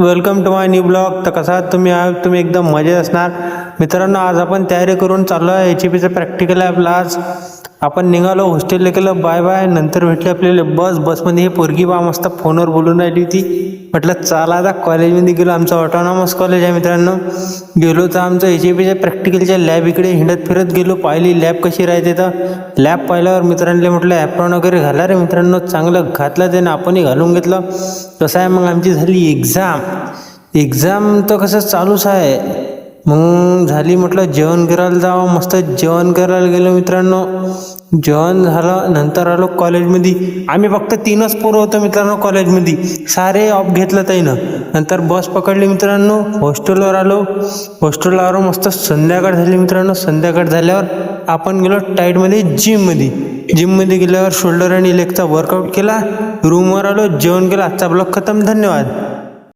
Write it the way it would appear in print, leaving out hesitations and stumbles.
Welcome to my new blog. तर कसा आहात तुम्ही एकदम मजेत असणार. मित्रांनो, आज आपण तयारी करून चाललो आहे. HEPचं प्रॅक्टिकल आहे आपलं. आज आपण निघालो, हॉस्टेलला केलं बाय बाय. नंतर भेटले आपल्याला बसमध्ये हे पोरगी बा मस्त फोनवर बोलून राहिली होती. म्हटलं चला आता कॉलेजमध्ये गेलो. आमचं ऑटोनॉमस कॉलेज आहे मित्रांनो. गेलो तर आमचं HEPच्या प्रॅक्टिकलच्या लॅब इकडे हिंडत फिरत गेलो. पाहिली लॅब कशी राहते. तर लॅब पाहिल्यावर मित्रांना म्हटलं ॲप्रॉन वगैरे घाला रे मित्रांनो. चांगलं घातलं त्यानं, आपणही घालून घेतलं. कसं आहे, मग आमची झाली एक्झाम तर कसं चालूच आहे. मग झाली, म्हटलं जेवण करायला जावं. मस्त जेवण करायला गेलो मित्रांनो. जेवण झालं, नंतर आलो कॉलेजमध्ये. आम्ही फक्त 3च पोरं होतो मित्रांनो कॉलेजमध्ये. सारे ऑफ घेतलं त्यानं. नंतर बस पकडली मित्रांनो. हॉस्टेलवर आलो. मस्त संध्याकाळ झाली मित्रांनो. संध्याकाळ झाल्यावर आपण गेलो टाईटमध्ये जिममध्ये गेल्यावर शोल्डर आणि लेगचा वर्कआउट केला. रूमवर आलो, जेवण केलं. आजचा ब्लॉग खतम. धन्यवाद.